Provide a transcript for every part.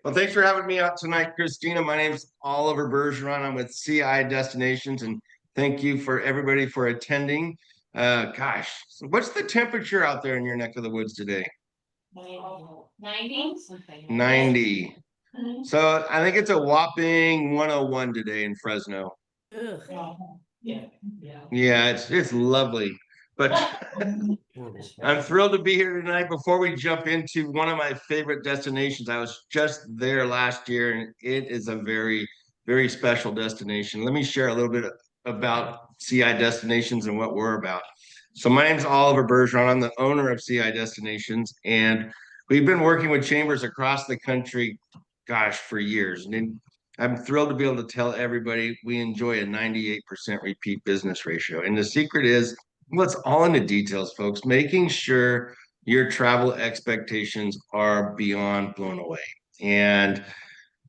Well, thanks for having me out tonight, Christina. My name's Oliver Bergeron. I'm with CI Destinations, and thank you for everybody for attending. Gosh, so what's the temperature out there in your neck of the woods today? 90. 90. So I think it's a whopping 101 today in Fresno. Yeah. Yeah, it's lovely. But I'm thrilled to be here tonight. Before we jump into one of my favorite destinations, I was just there last year, and it is a very, very special destination. Let me share a little bit about CI Destinations and what we're about. So my name's Oliver Bergeron. I'm the owner of CI Destinations, and we've been working with chambers across the country, gosh, for years. And I'm thrilled to be able to tell everybody we enjoy a 98% repeat business ratio. And the secret is, well, it's all in the details, folks, making sure your travel expectations are beyond blown away. And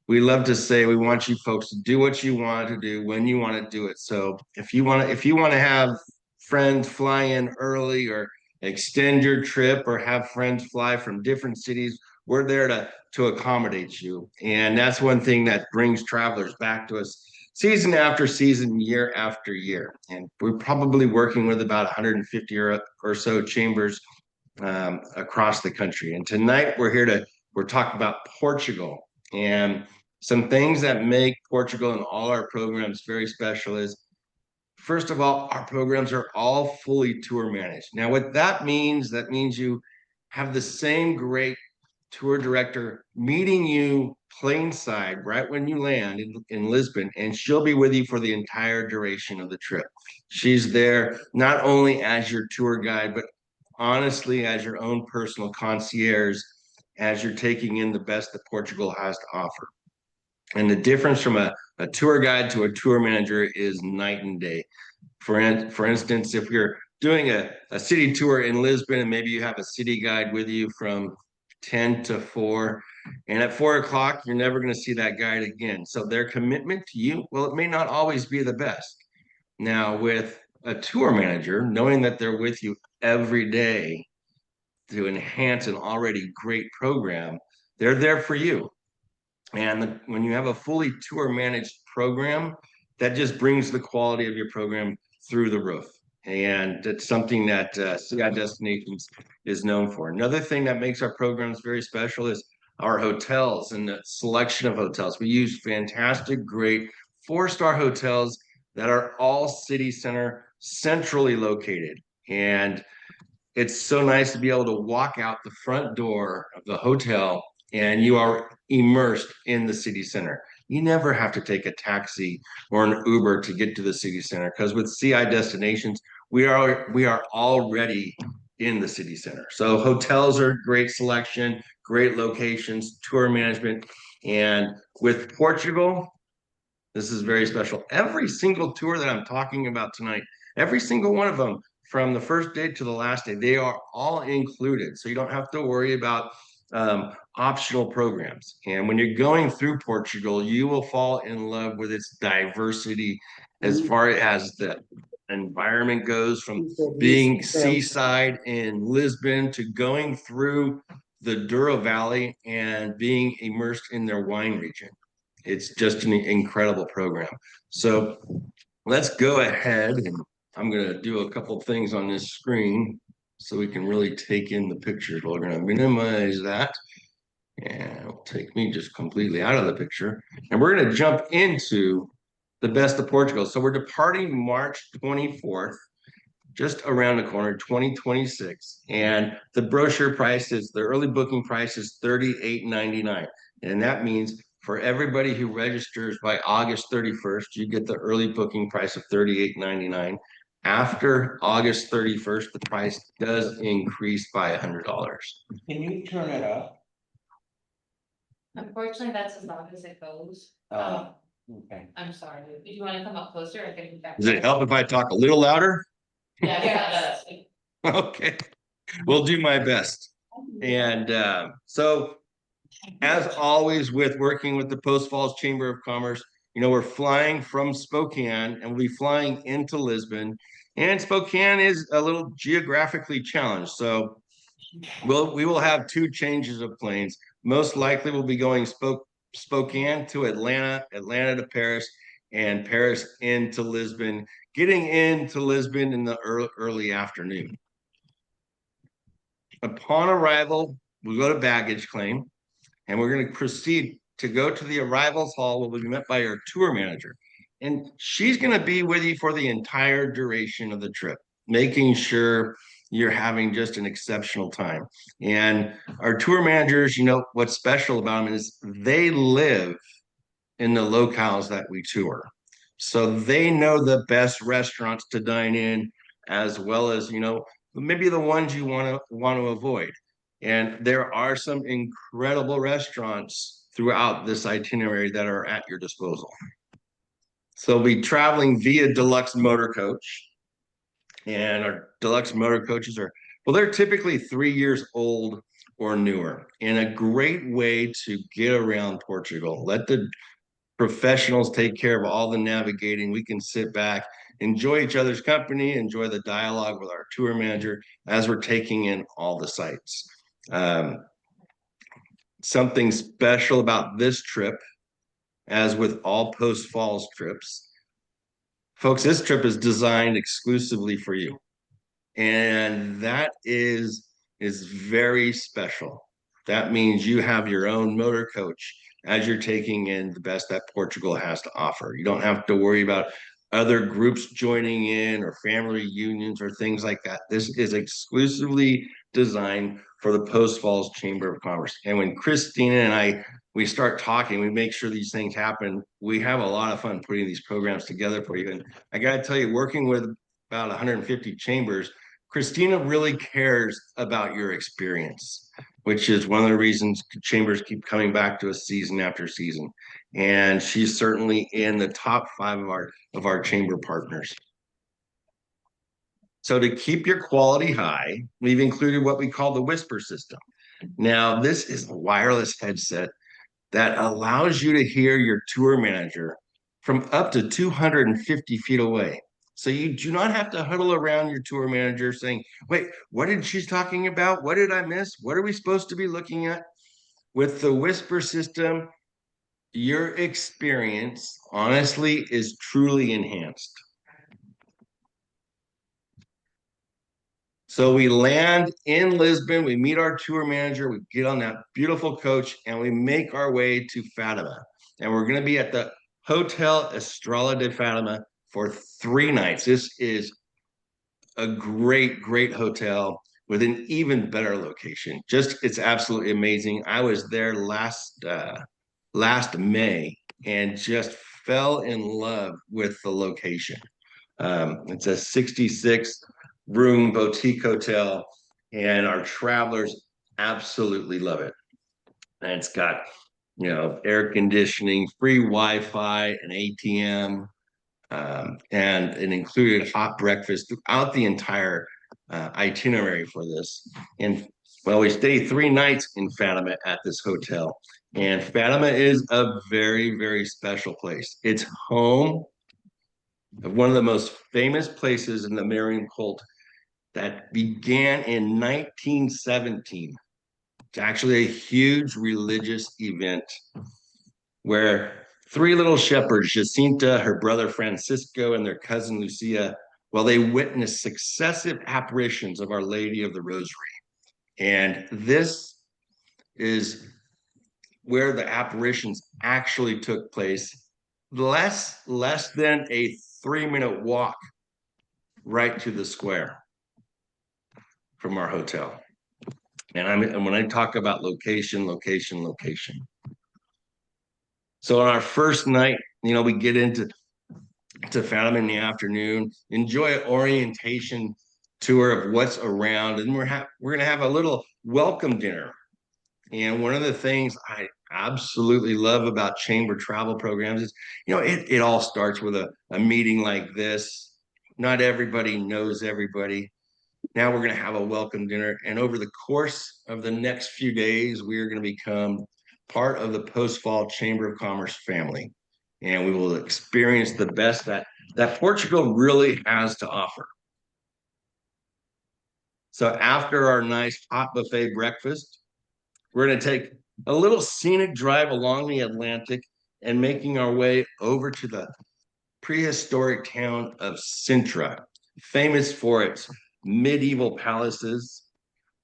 we love to say we want you folks to do what you want to do when you want to do it. So if you want to have friends fly in early or extend your trip or have friends fly from different cities, we're there to accommodate you. And that's one thing that brings travelers back to us season after season, year after year. And we're probably working with about 150 or so chambers across the country. And tonight we're talking about Portugal. And some things that make Portugal and all our programs very special is, first of all, our programs are all fully tour managed. Now, what that means you have the same great tour director meeting you plane side right when you land in Lisbon, and she'll be with you for the entire duration of the trip. She's there not only as your tour guide, but honestly as your own personal concierge as you're taking in the best that Portugal has to offer. And the difference from a tour guide to a tour manager is night and day. For instance, if you're doing a city tour in Lisbon and maybe you have a city guide with you from 10 to 4, and at 4 o'clock, you're never going to see that guide again. So their commitment to you, well, it may not always be the best. Now, with a tour manager, knowing that they're with you every day to enhance an already great program, they're there for you. And when you have a fully tour managed program, that just brings the quality of your program through the roof. And it's something that CI Destinations is known for. Another thing that makes our programs very special is our hotels and the selection of hotels. We use fantastic, great 4-star hotels that are all city center centrally located. And it's so nice to be able to walk out the front door of the hotel and you are immersed in the city center. You never have to take a taxi or an Uber to get to the city center, because with CI Destinations, we are already in the city center. So hotels are great selection, great locations, tour management. And with Portugal, this is very special. Every single tour that I'm talking about tonight, every single one of them, from the first day to the last day, they are all included. So you don't have to worry about optional programs. And when you're going through Portugal, you will fall in love with its diversity as far as the environment goes, from being seaside in Lisbon to going through the Douro Valley and being immersed in their wine region. It's just an incredible program. So let's go ahead, and I'm going to do a couple of things on this screen so we can really take in the pictures. We're going to minimize that, and it'll take me just completely out of the picture. And we're going to jump into the best of Portugal. So we're departing March 24th, just around the corner, 2026. And the brochure price is, the early booking price is $38.99. And that means for everybody who registers by August 31st, you get the early booking price of $38.99. After August 31st, the price does increase by $100. Can you turn it up? Unfortunately, that's as long as it goes. Okay. I'm sorry. If you want to come up closer, I can. Does it help if I talk a little louder? Yeah, Okay, we'll do my best. And so, as always, with working with the Post Falls Chamber of Commerce, you know, we're flying from Spokane and we'll be flying into Lisbon. And Spokane is a little geographically challenged. So we will have 2 changes of planes. Most likely we'll be going Spokane to Atlanta, Atlanta to Paris, and Paris into Lisbon, getting into Lisbon in the early afternoon. Upon arrival, we go to baggage claim, and we're going to proceed to go to the arrivals hall where we'll be met by our tour manager. And she's going to be with you for the entire duration of the trip, making sure you're having just an exceptional time. And our tour managers, you know, what's special about them is they live in the locales that we tour. So they know the best restaurants to dine in, as well as, you know, maybe the ones you want to avoid. And there are some incredible restaurants throughout this itinerary that are at your disposal. So we'll be traveling via deluxe motor coach. And our deluxe motor coaches are, well, they're typically 3 years old or newer, and a great way to get around Portugal. Let the professionals take care of all the navigating. We can sit back, enjoy each other's company, enjoy the dialogue with our tour manager as we're taking in all the sites. Something special about this trip, as with all post falls trips, folks, this trip is designed exclusively for you. And that is very special. That means you have your own motor coach as you're taking in the best that Portugal has to offer. You don't have to worry about other groups joining in or family reunions or things like that. This is exclusively designed for the Post Falls Chamber of Commerce. And when Christina and we start talking, we make sure these things happen. We have a lot of fun putting these programs together for you. And I got to tell you, working with about 150 chambers, Christina really cares about your experience, which is one of the reasons chambers keep coming back to us season after season. And she's certainly in the top 5 of our chamber partners. So to keep your quality high, we've included what we call the Whisper system. Now, this is a wireless headset that allows you to hear your tour manager from up to 250 feet away. So you do not have to huddle around your tour manager saying, wait, what did she talking about? What did I miss? What are we supposed to be looking at? With the Whisper system, your experience honestly is truly enhanced. So we land in Lisbon, we meet our tour manager, we get on that beautiful coach, and we make our way to Fatima. And we're going to be at the Hotel Estrella de Fatima for 3 nights. This is a great, great hotel with an even better location. Just, it's absolutely amazing. I was there last May and just fell in love with the location. It's a 66 room boutique hotel, and our travelers absolutely love it. And it's got, you know, air conditioning, free Wi-Fi, an ATM, and an included hot breakfast throughout the entire itinerary for this. And well, we stay 3 nights in Fatima at this hotel. And Fatima is a very, very special place. It's home of one of the most famous places in the Marian cult that began in 1917. It's actually a huge religious event where 3 little shepherds, Jacinta, her brother Francisco, and their cousin Lucia, well, they witnessed successive apparitions of Our Lady of the Rosary. And this is where the apparitions actually took place, less than a 3-minute walk right to the square from our hotel. And when I talk about location, location, location. So on our first night, you know, we get into Fatima in the afternoon, enjoy an orientation tour of what's around, and we're gonna have a little welcome dinner. And one of the things I absolutely love about chamber travel programs is, you know, it all starts with a meeting like this. Not everybody knows everybody. Now we're going to have a welcome dinner. And over the course of the next few days, we are going to become part of the Post-Fall Chamber of Commerce family. And we will experience the best that Portugal really has to offer. So after our nice hot buffet breakfast, we're going to take a little scenic drive along the Atlantic and making our way over to the prehistoric town of Sintra, famous for its medieval palaces.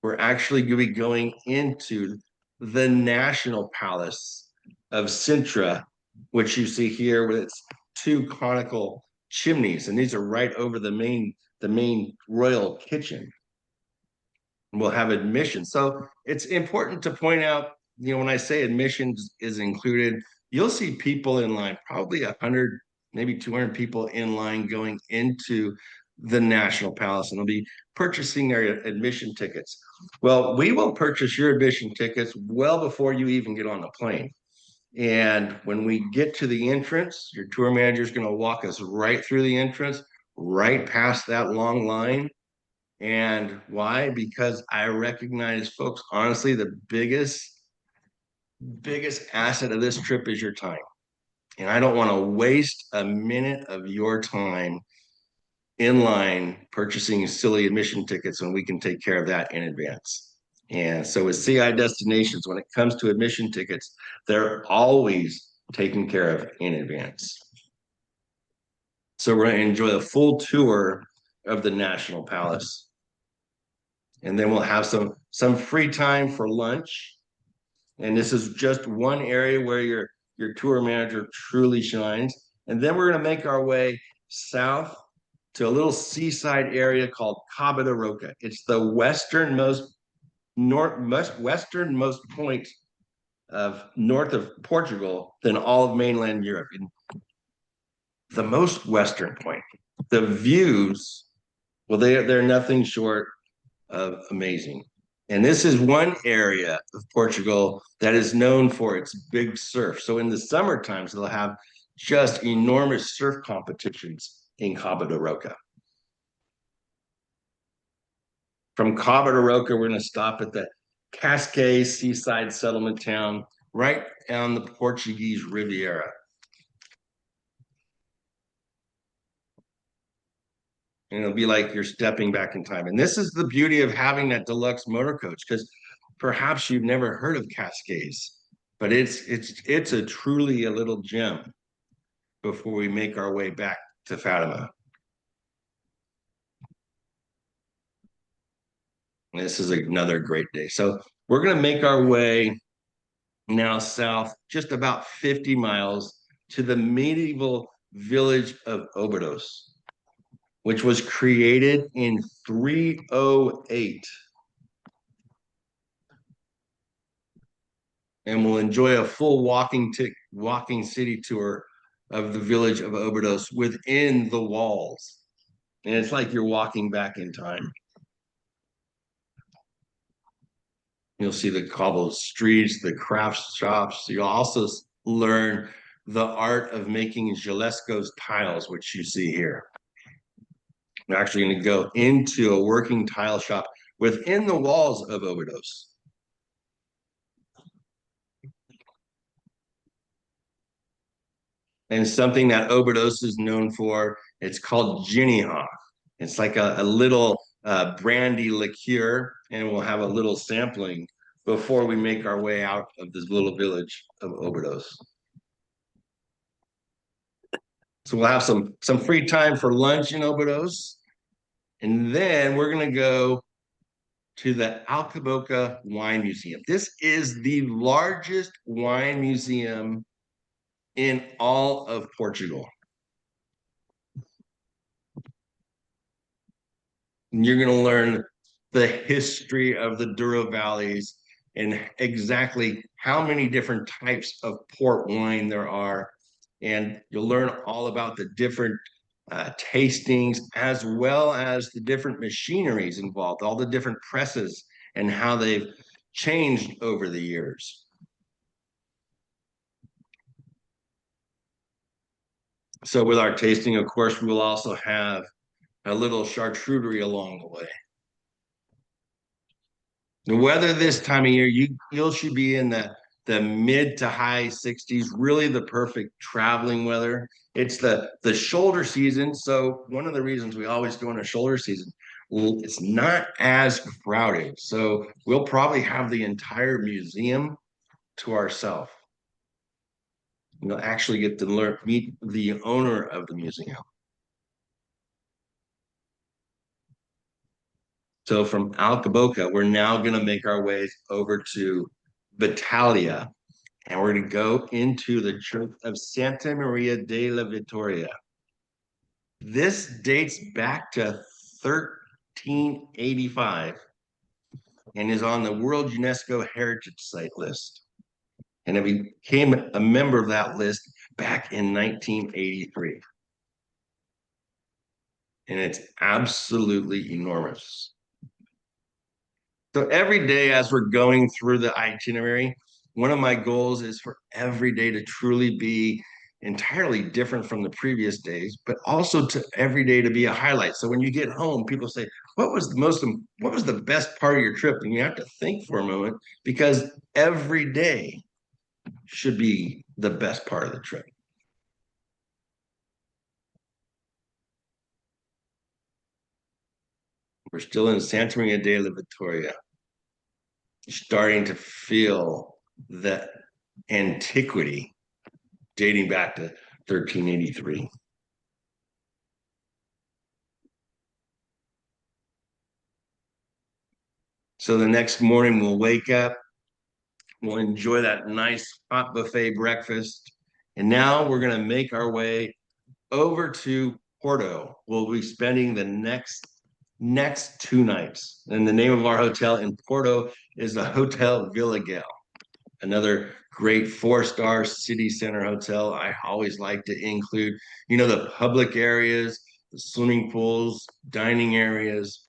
We're actually going to be going into the National Palace of Sintra, which you see here with its two conical chimneys, and these are right over the main royal kitchen. We'll have admission. So it's important to point out, when I say admissions is included, you'll see people in line, probably 100, maybe 200 people in line going into the National Palace, and they'll be purchasing their admission tickets. Well, we will purchase your admission tickets well before you even get on the plane. And when we get to the entrance, your tour manager is going to walk us right through the entrance, right past that long line. And why? Because I recognize, folks, honestly, the biggest asset of this trip is your time. And I don't want to waste a minute of your time in line purchasing silly admission tickets when we can take care of that in advance. And so with CI Destinations, when it comes to admission tickets, they're always taken care of in advance. So we're going to enjoy a full tour of the National Palace. And then we'll have some free time for lunch. And this is just one area where your tour manager truly shines. And then we're going to make our way south to a little seaside area called Cabo de Roca. It's the westernmost point of north of Portugal than all of mainland Europe. And the most western point. The views, well, they're nothing short of amazing. And this is one area of Portugal that is known for its big surf. So in the summer times, they'll have just enormous surf competitions in Cabo de Roca. From Cabo de Roca, we're going to stop at the Cascais seaside settlement town right on the Portuguese Riviera. And it'll be like you're stepping back in time. And this is the beauty of having that deluxe motor coach, because perhaps you've never heard of Cascais, but it's a truly a little gem before we make our way back to Fatima. And this is another great day. So we're going to make our way now south, just about 50 miles to the medieval village of Obidos, which was created in 308. And we'll enjoy a full walking city tour of the village of Obidos within the walls. And it's like you're walking back in time. You'll see the cobbled streets, the craft shops. You'll also learn the art of making Gillesco's tiles, which you see here. We're actually going to go into a working tile shop within the walls of Obidos. And something that is known for, it's called Ginnyhoff. It's like a little brandy liqueur, and we'll have a little sampling before we make our way out of this little village of Obidos. So we'll have some free time for lunch in Obidos, and then we're going to go to the Alcaboca Wine Museum. This is the largest wine museum in all of Portugal. And you're going to learn the history of the Douro valleys and exactly how many different types of port wine there are. And you'll learn all about the different tastings, as well as the different machineries involved, all the different presses and how they've changed over the years. So with our tasting, of course, we will also have a little charcuterie along the way. The weather this time of year, you should be in the mid to high 60s, really the perfect traveling weather. It's the shoulder season. So one of the reasons we always go in a shoulder season, it's not as crowded. So we'll probably have the entire museum to ourselves. You'll actually get to meet the owner of the museum. So from Alcaboca, we're now going to make our way over to Battaglia, and we're going to go into the Church of Santa Maria della Vittoria. This dates back to 1385 and is on the World UNESCO Heritage Site list. And it became a member of that list back in 1983. And it's absolutely enormous. So every day as we're going through the itinerary, one of my goals is for every day to truly be entirely different from the previous days, but also to every day to be a highlight. So when you get home, people say, what was the best part of your trip? And you have to think for a moment, because every day should be the best part of the trip. We're still in Santa Maria della Vittoria, starting to feel the antiquity dating back to 1383. So the next morning we'll wake up, we'll enjoy that nice hot buffet breakfast, and now we're going to make our way over to Porto. We'll be spending the next 2 nights. And the name of our hotel in Porto is the Hotel Villa Gale, another great 4-star city center hotel. I always like to include, the public areas, the swimming pools, dining areas.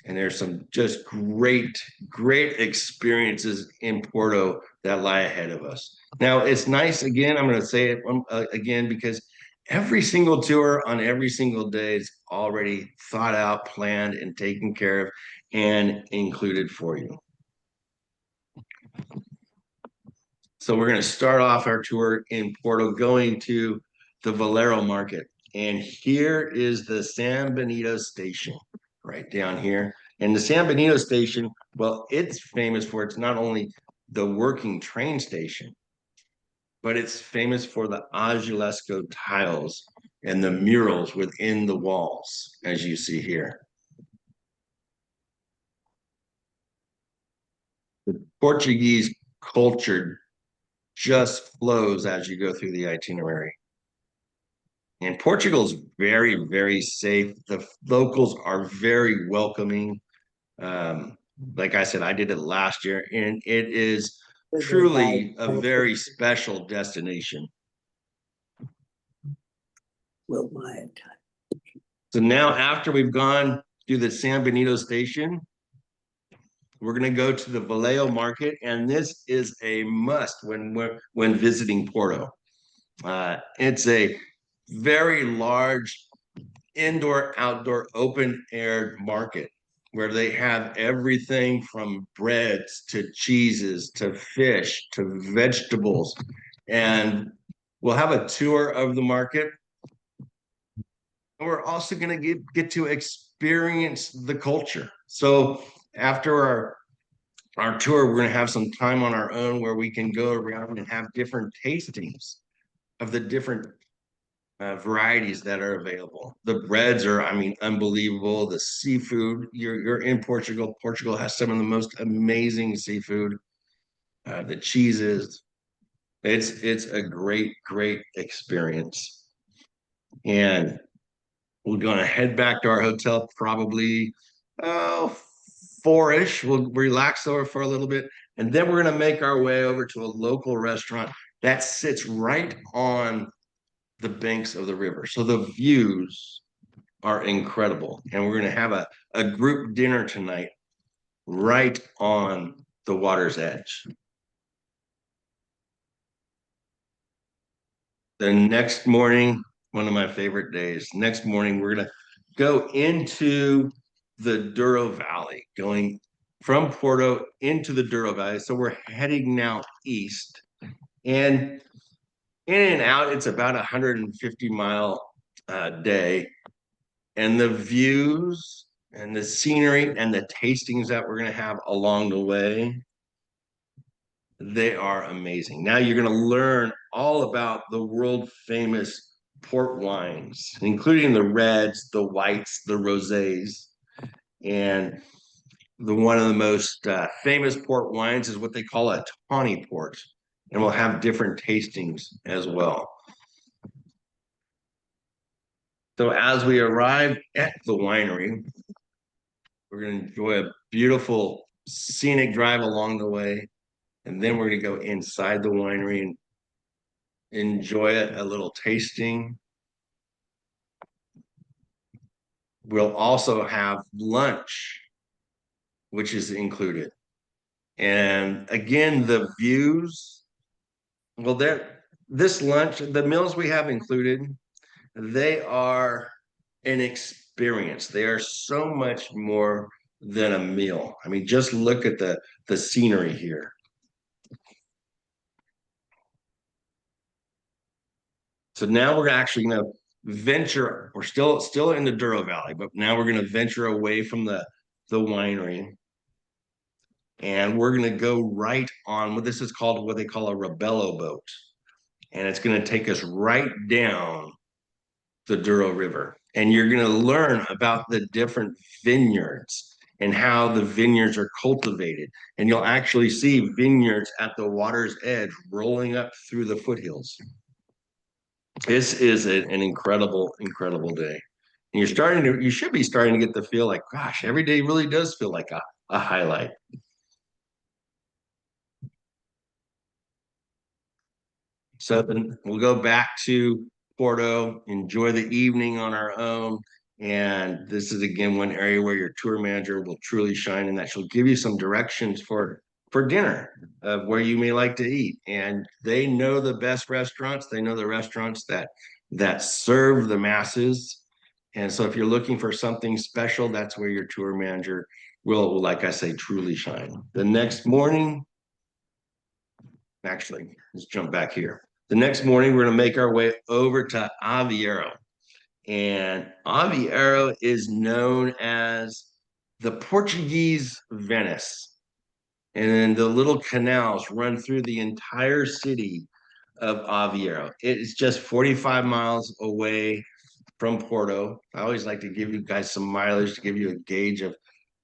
And there's some just great experiences in Porto that lie ahead of us. Now, it's nice, again, I'm going to say it again, because every single tour on every single day is already thought out, planned, and taken care of and included for you. So we're going to start off our tour in Porto going to the Valero market. And here is the San Benito station right down here. And the San Benito station, well, it's famous for, it's not only the working train station, but it's famous for the azulesco tiles and the murals within the walls, as you see here. The Portuguese culture just flows as you go through the itinerary. And Portugal's very, very safe. The locals are very welcoming. Like I said, I did it last year, and it is truly a very special destination. Will buy it. So now, after we've gone through the San Benito station, we're going to go to the Vallejo market, and this is a must when visiting Porto. It's a very large indoor, outdoor, open-air market where they have everything from breads to cheeses to fish to vegetables. And we'll have a tour of the market. And we're also going to get to experience the culture. So after our tour, we're going to have some time on our own where we can go around and have different tastings of the different varieties that are available. The breads are, unbelievable. The seafood, you're in Portugal. Portugal has some of the most amazing seafood. The cheeses, it's a great experience. And we're going to head back to our hotel probably 4-ish. We'll relax over for a little bit, and then we're going to make our way over to a local restaurant that sits right on the banks of the river. So the views are incredible. And we're going to have a group dinner tonight right on the water's edge. The next morning, one of my favorite days, next morning, we're going to go into the Douro Valley, going from Porto into the Douro Valley. So we're heading now east. And in and out, it's about 150-mile day. And the views and the scenery and the tastings that we're going to have along the way They are amazing. Now you're going to learn all about the world famous port wines, including the reds, the whites, the rosés, and one of the most famous port wines is what they call a tawny port, and we'll have different tastings as well. So as we arrive at the winery, we're going to enjoy a beautiful scenic drive along the way, and then we're going to go inside the winery and enjoy it, a little tasting. We'll also have lunch, which is included. And again, the views, well, this lunch, the meals we have included, they are an experience. They are so much more than a meal. I mean, just look at the scenery here. So now we're actually going to venture. We're still in the Douro Valley, but now we're going to venture away from the winery, and we're going to go right on what this is called, what they call a Rebello boat, and it's going to take us right down the Douro River, and you're going to learn about the different vineyards and how the vineyards are cultivated, and you'll actually see vineyards at the water's edge rolling up through the foothills. This is an incredible, incredible day. And you should be starting to get the feel like, gosh, every day really does feel like a highlight. So then we'll go back to Porto, enjoy the evening on our own. And this is again one area where your tour manager will truly shine, and that she'll give you some directions for dinner of where you may like to eat. And they know the best restaurants. They know the restaurants that serve the masses. And so if you're looking for something special, that's where your tour manager will, like I say, truly shine. The next morning, actually, let's jump back here. The next morning, we're going to make our way over to Aveiro. And Aveiro is known as the Portuguese Venice. And then the little canals run through the entire city of Aveiro. It is just 45 miles away from Porto. I always like to give you guys some mileage to give you a gauge of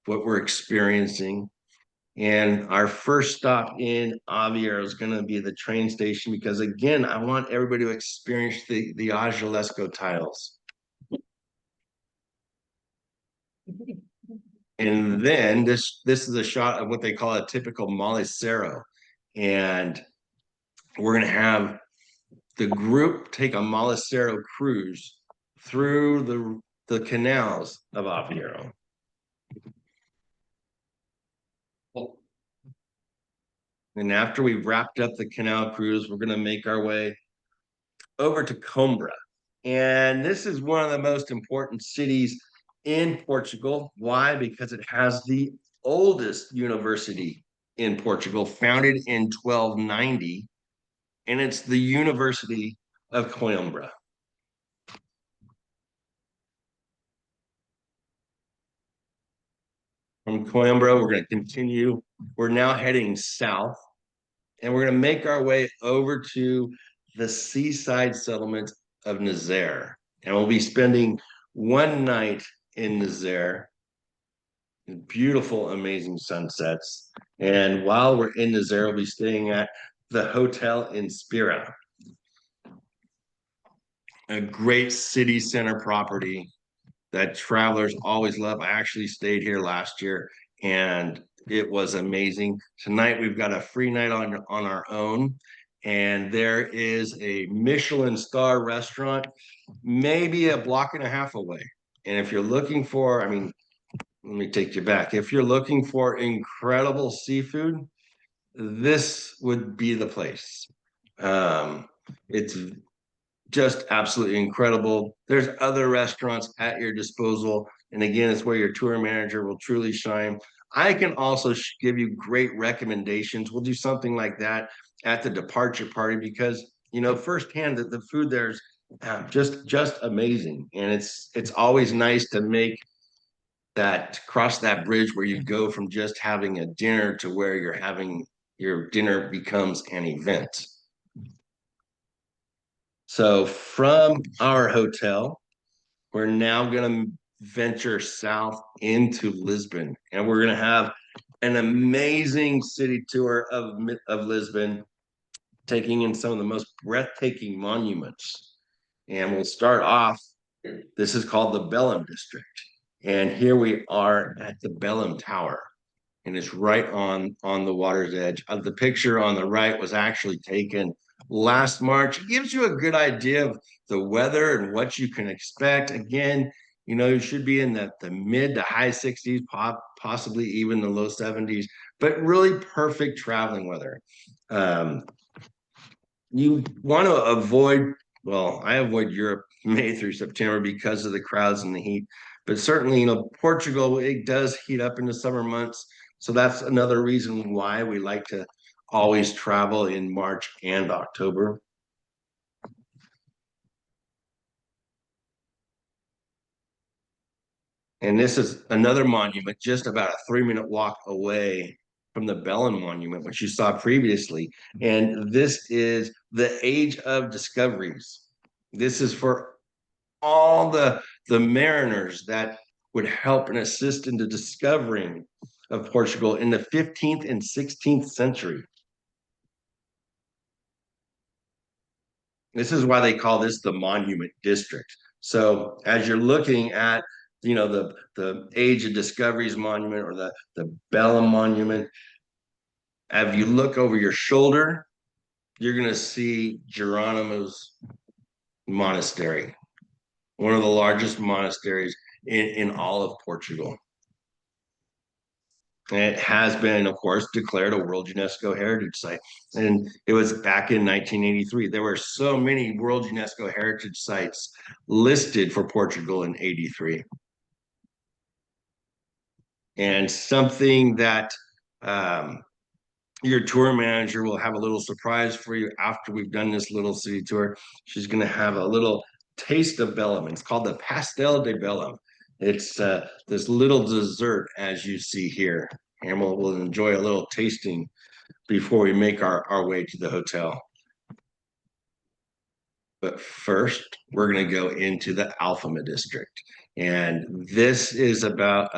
what we're experiencing. And our first stop in Aveiro is going to be the train station because, again, I want everybody to experience the Agelesco tiles. And then this is a shot of what they call a typical Malicero. And we're going to have the group take a Malicero cruise through the canals of Aveiro. And after we've wrapped up the canal cruise, we're going to make our way over to Coimbra. And this is one of the most important cities in Portugal. Why? Because it has the oldest university in Portugal, founded in 1290, and it's the University of Coimbra. From Coimbra, we're going to continue. We're now heading south, and we're going to make our way over to the seaside settlement of Nazaré. And we'll be spending one night in Nazaré. Beautiful, amazing sunsets. And while we're in Nazaré, we'll be staying at the Hotel Inspira, a great city center property that travelers always love. I actually stayed here last year and it was amazing. Tonight we've got a free night on our own, and there is a Michelin star restaurant maybe a block and a half away. And if you're looking for, I mean, let me take you back. If you're looking for incredible seafood, this would be the place. It's just absolutely incredible. There's other restaurants at your disposal. And again, it's where your tour manager will truly shine. I can also give you great recommendations. We'll do something like that at the departure party because, you know, firsthand that the food there's just amazing. And it's always nice to make that cross that bridge where you go from just having a dinner to where you're having your dinner becomes an event. So from our hotel, we're now going to venture south into Lisbon, and we're going to have an amazing city tour of Lisbon, taking in some of the most breathtaking monuments. And we'll start off, this is called the Belém district. And here we are at the Belém Tower, and it's right on the water's edge. The picture on the right was actually taken last March. It gives you a good idea of the weather and what you can expect. Again, you should be in the mid to high 60s, possibly even the low 70s, but really perfect traveling weather. You want to avoid, well, I avoid Europe May through September because of the crowds and the heat. But certainly, Portugal, it does heat up in the summer months. So that's another reason why we like to always travel in March and October. And this is another monument just about a 3-minute walk away from the Belém Monument, which you saw previously. And this is the Age of Discoveries. This is for all the mariners that would help and assist in the discovering of Portugal in the 15th and 16th century. This is why they call this the Monument District. So as you're looking at, the Age of Discoveries Monument or the Belém Monument, if you look over your shoulder, you're going to see Geronimo's monastery, one of the largest monasteries in all of Portugal. And it has been, of course, declared a World UNESCO Heritage Site. And it was back in 1983. There were so many World UNESCO Heritage Sites listed for Portugal in 83. And something that your tour manager will have a little surprise for you after we've done this little city tour. She's going to have a little taste of Belém. It's called the Pastel de Belém. It's this little dessert, as you see here, and we'll enjoy a little tasting before we make our way to the hotel. But first, we're going to go into the Alfama district. And this is about,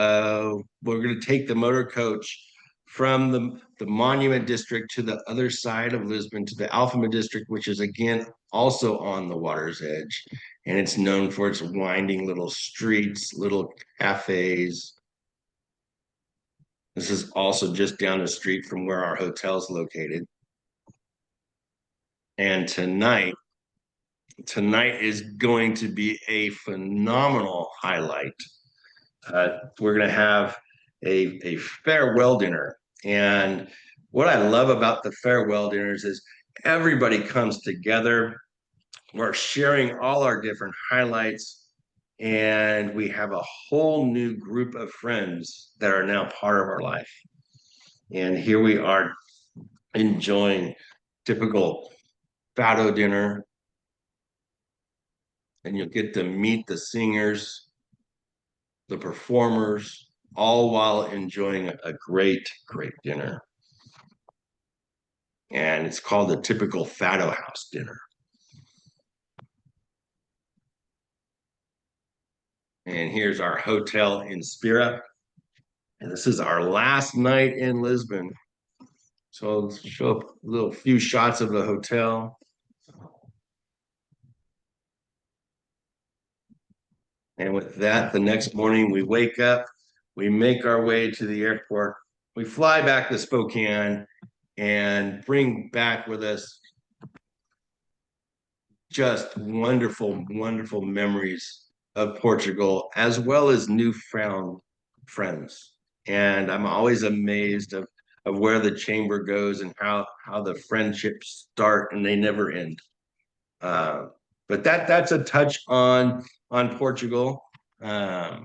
we're going to take the motor coach from the Monument District to the other side of Lisbon to the Alfama district, which is again also on the water's edge. And it's known for its winding little streets, little cafes. This is also just down the street from where our hotel is located. And tonight is going to be a phenomenal highlight. We're going to have a farewell dinner. And what I love about the farewell dinners is everybody comes together. We're sharing all our different highlights, and we have a whole new group of friends that are now part of our life. And here we are enjoying typical fado dinner, and you'll get to meet the singers, the performers, all while enjoying a great dinner. And it's called the typical fado house dinner. And here's our hotel in Spira. And this is our last night in Lisbon. So I'll show up a few shots of the hotel. And with that, the next morning we wake up, we make our way to the airport, we fly back to Spokane and bring back with us just wonderful memories of Portugal, as well as newfound friends. And I'm always amazed of where the chamber goes and how the friendships start and they never end. But that's a touch on Portugal. How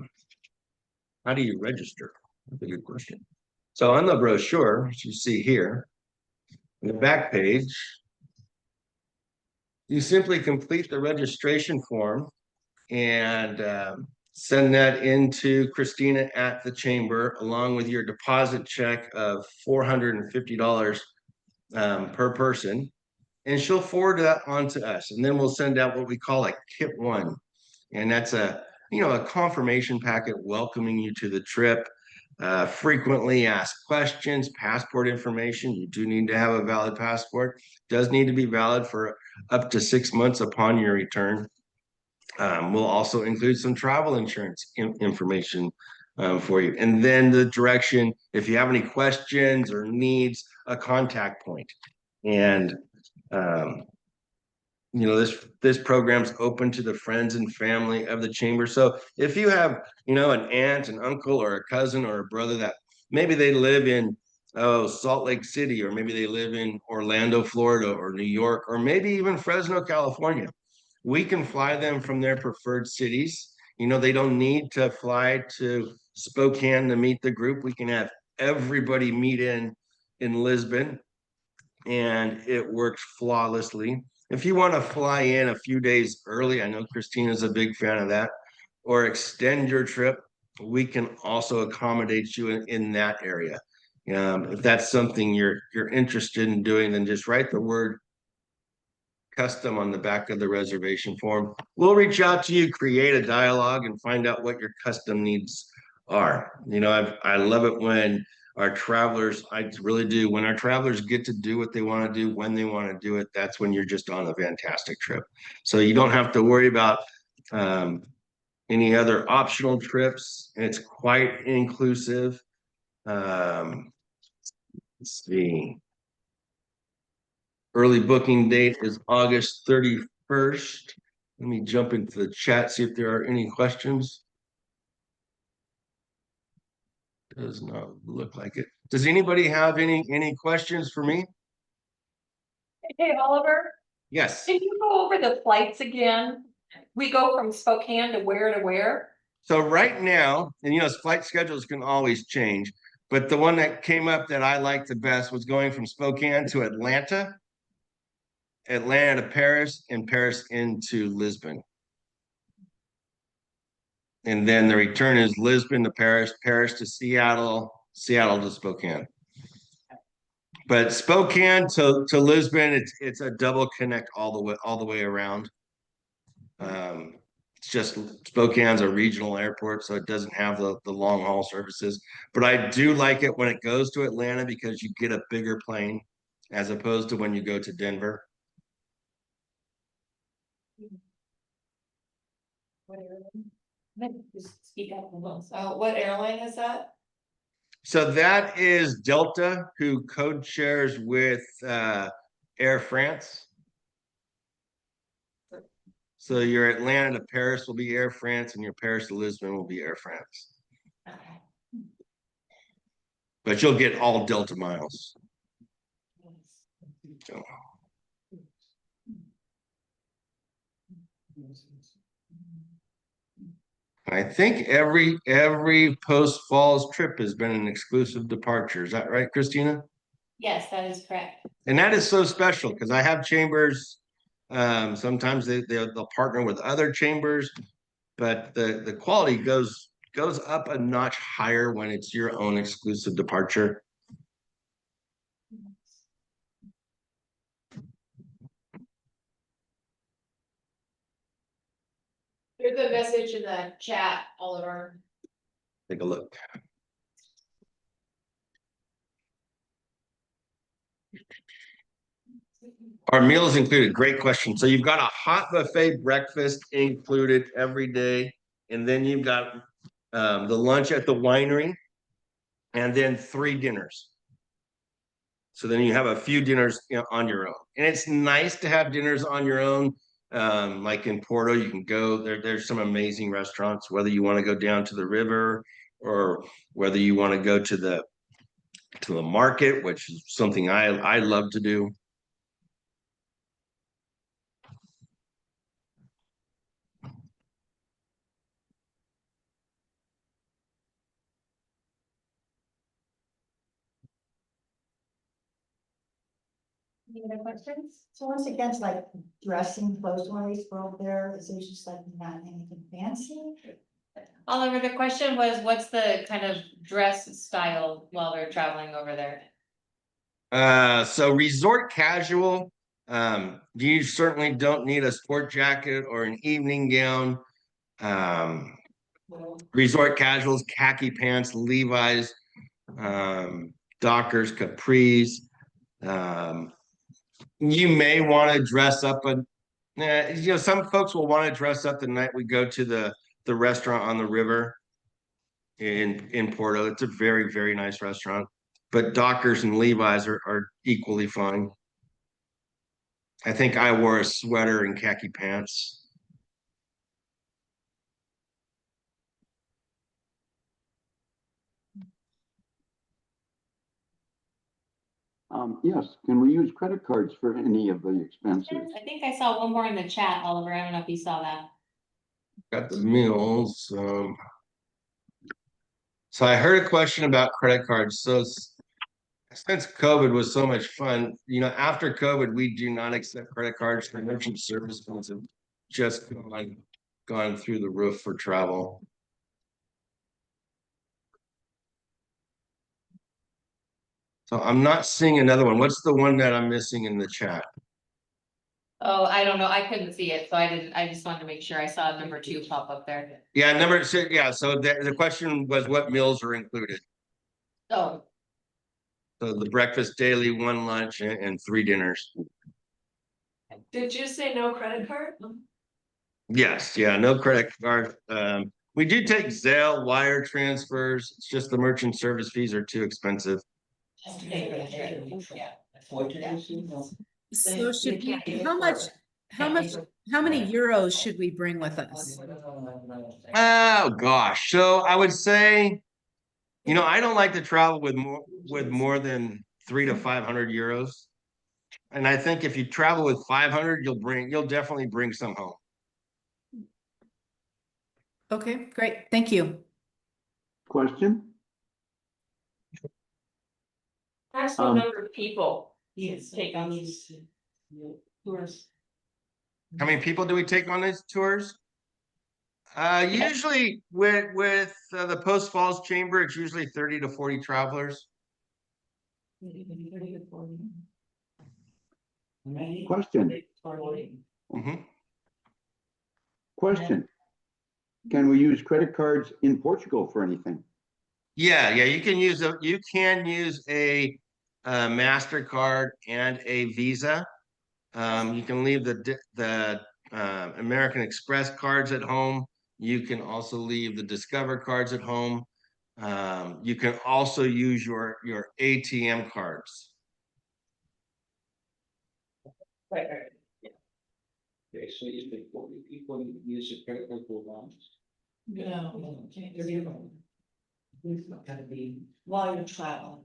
do you register? That's a good question. So on the brochure, as you see here, on the back page, you simply complete the registration form and send that into Christina at the chamber, along with your deposit check of $450 per person. And she'll forward that on to us. And then we'll send out what we call a kit one. And that's a confirmation packet welcoming you to the trip. Frequently asked questions, passport information. You do need to have a valid passport. Does need to be valid for up to 6 months upon your return. We'll also include some travel insurance information for you. And then the direction, if you have any questions or needs, a contact point. And this program's open to the friends and family of the chamber. So if you have, an aunt, an uncle, or a cousin or a brother that maybe they live in Salt Lake City, or maybe they live in Orlando, Florida, or New York, or maybe even Fresno, California, we can fly them from their preferred cities. They don't need to fly to Spokane to meet the group. We can have everybody meet in Lisbon, and it works flawlessly. If you want to fly in a few days early, I know Christina's a big fan of that, or extend your trip, we can also accommodate you in that area. If that's something you're interested in doing, then just write the word custom on the back of the reservation form. We'll reach out to you, create a dialogue, and find out what your custom needs are. I love it when our travelers, I really do, when our travelers get to do what they want to do when they want to do it. That's when you're just on a fantastic trip. So you don't have to worry about any other optional trips, and it's quite inclusive. Let's see. Early booking date is August 31st. Let me jump into the chat, see if there are any questions. Does not look like it. Does anybody have any questions for me? Hey, Oliver, Yes. can you go over the flights again? We go from Spokane to where? So right now, and flight schedules can always change, but the one that came up that I liked the best was going from Spokane to Atlanta to Paris, and Paris into Lisbon. And then the return is Lisbon to Paris, Paris to Seattle, Seattle to Spokane. But Spokane to Lisbon, it's a double connect all the way around. It's just Spokane's a regional airport, so it doesn't have the long haul services. But I do like it when it goes to Atlanta because you get a bigger plane as opposed to when you go to Denver. Just speak up a little. So what airline is that? So that is Delta, who code shares with Air France. So your Atlanta to Paris will be Air France, and your Paris to Lisbon will be Air France. Okay. But you'll get all Delta miles. So. I think every post falls trip has been an exclusive departure. Is that right, Christina? Yes, that is correct. And that is so special because I have chambers. Sometimes they'll partner with other chambers, but the quality goes up a notch higher when it's your own exclusive departure. There's a message in the chat, Oliver. Take a look. Our meals included. Great question. So you've got a hot buffet breakfast included every day, and then you've got the lunch at the winery, and then 3 dinners. So then you have a few dinners on your own, and it's nice to have dinners on your own. Like in Porto, you can go there. There's some amazing restaurants. Whether you want to go down to the river or whether you want to go to the market, which is something I love to do. Any other questions? So once again, it's like dressing clothes wise for over there, is it just like not anything fancy? Oliver, the question was, what's the kind of dress style while they're traveling over there? So resort casual, you certainly don't need a sport jacket or an evening gown. Um, Resort casuals, khaki pants, Levi's, Dockers, capris. Um, you may want to dress up some folks will want to dress up the night we go to the restaurant on the river in Porto. It's a very, very nice restaurant. But Dockers and Levi's are equally fine. I think I wore a sweater and khaki pants. Yes, can we use credit cards for any of the expenses? I think I saw one more in the chat, Oliver. I don't know if you saw that. Got the meals. So I heard a question about credit cards. So since COVID was so much fun, after COVID, we do not accept credit cards for merchant service funds have just gone through the roof for travel. So I'm not seeing another one. What's the one that I'm missing in the chat? Oh, I don't know. I couldn't see it, so I just wanted to make sure I saw number 2 pop up there. Yeah, number six. Yeah, so the question was what meals are included. Oh, So the breakfast daily, one lunch, and 3 dinners. Did you say no credit card? Yes, yeah, no credit card. We do take Zelle, wire transfers. It's just the merchant service fees are too expensive. yeah. So should we, how many euros should we bring with us? Oh gosh. So I would say, I don't like to travel with more than 300 to 500 euros. And I think if you travel with 500, you'll definitely bring some home. Okay, great. Thank you. Question? Maximum number of people take on these tours. How many people do we take on these tours? Usually with the Post Falls Chamber, it's usually 30 to 40 travelers. Question. Mhm. Question. Can we use credit cards in Portugal for anything? Yeah, you can use a MasterCard and a Visa. You can leave the American Express cards at home. You can also leave the Discover cards at home. You can also use your ATM cards. Okay, so you think 40 people use a credit card for loans? No, it's not gonna be while you're traveling.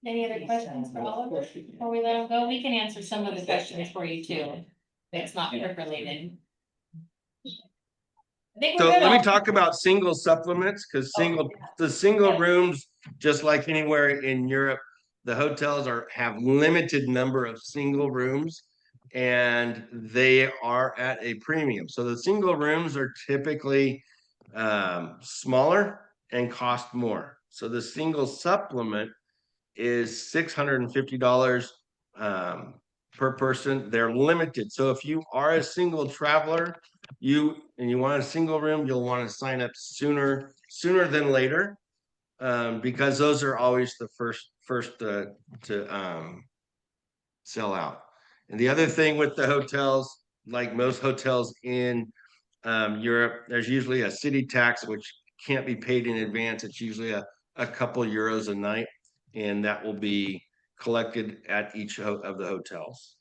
Any other questions for Oliver before we let him go? We can answer some of the questions for you too. It's not work related. I think So we're good. let me Oliver. talk about single supplements because the single rooms, just like anywhere in Europe, the hotels have limited number of single rooms and they are at a premium. So the single rooms are typically smaller and cost more. So the single supplement is $650 per person. They're limited. So if you are a single traveler, you want a single room, you'll want to sign up sooner than later, because those are always the first to sell out. And the other thing with the hotels, like most hotels in Europe, there's usually a city tax which can't be paid in advance. It's usually a couple euros a night, and that will be collected at each of the hotels.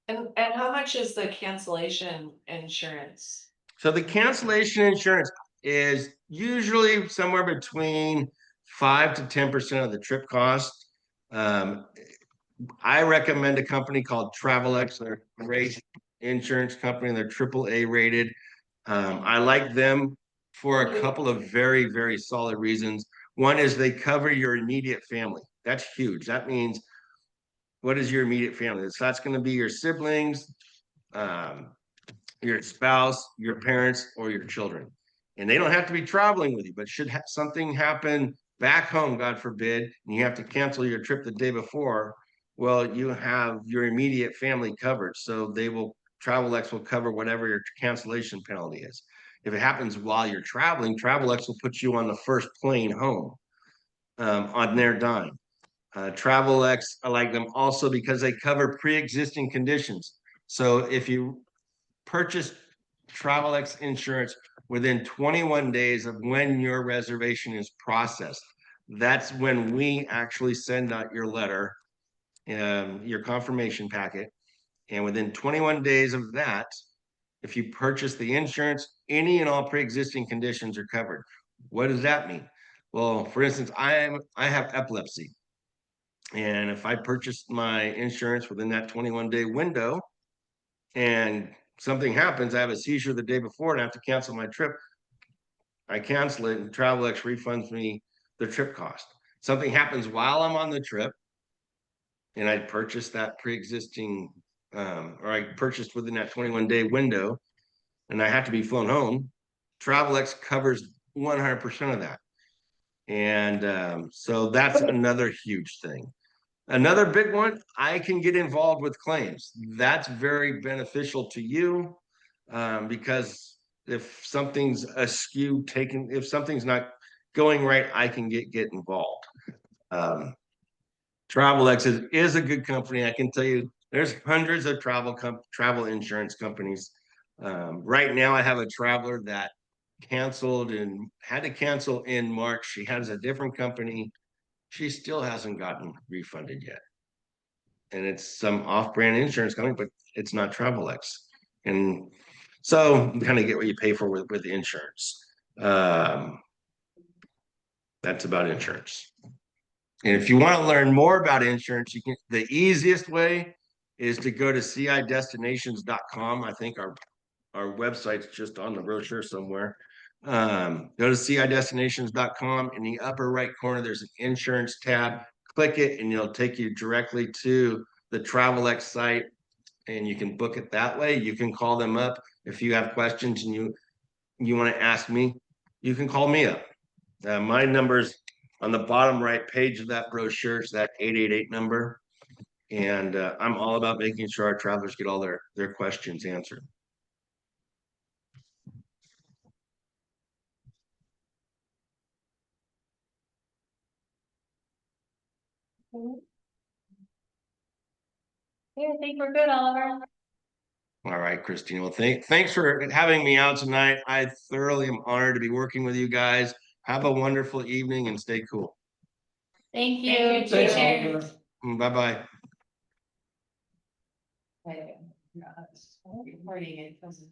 And how much is the cancellation insurance? So the cancellation insurance is usually somewhere between 5 to 10% of the trip cost. I recommend a company called TravelX. They're a great insurance company. They're AAA rated. I like them for a couple of very, very solid reasons. One is they cover your immediate family. That's huge. That means, what is your immediate family? So that's going to be your siblings, your spouse, your parents, or your children. And they don't have to be traveling with you, but should something happen back home, God forbid, and you have to cancel your trip the day before, well, you have your immediate family covered. So TravelX will cover whatever your cancellation penalty is. If it happens while you're traveling, TravelX will put you on the first plane home on their dime. TravelX, I like them also because they cover pre-existing conditions. So if you purchase TravelX insurance within 21 days of when your reservation is processed, that's when we actually send out your letter, your confirmation packet. And within 21 days of that, if you purchase the insurance, any and all pre-existing conditions are covered. What does that mean? Well, for instance, I have epilepsy. And if I purchased my insurance within that 21-day window and something happens, I have a seizure the day before and I have to cancel my trip, I cancel it and TravelX refunds me the trip cost. Something happens while I'm on the trip and I purchased that pre-existing, or I purchased within that 21-day window and I have to be flown home, TravelX covers 100% of that. And so that's another huge thing. Another big one, I can get involved with claims. That's very beneficial to you because if something's askew taken, if something's not going right, I can get involved. TravelX is a good company. I can tell you there's hundreds of travel insurance companies. Right now I have a traveler that canceled and had to cancel in March. She has a different company. She still hasn't gotten refunded yet. And it's some off-brand insurance company, but it's not TravelX. And so you kind of get what you pay for with the insurance. That's about insurance. And if you want to learn more about insurance, the easiest way is to go to cidestinations.com. I think our website's just on the brochure somewhere. Go to cidestinations.com. In the upper right corner, there's an insurance tab. Click it and it'll take you directly to the TravelX site and you can book it that way. You can call them up if you have questions and you want to ask me, you can call me up. My number's on the bottom right page of that brochure. It's that 888 number. And I'm all about making sure our travelers get all their questions answered. Yeah, I think we're good, Oliver. All right, Christine. Well, thanks for having me out tonight. I thoroughly am honored to be working with you guys. Have a wonderful evening and stay cool. Thank you. Thank you. Take Thanks, care. Oliver. Bye-bye. Recording it, 'cause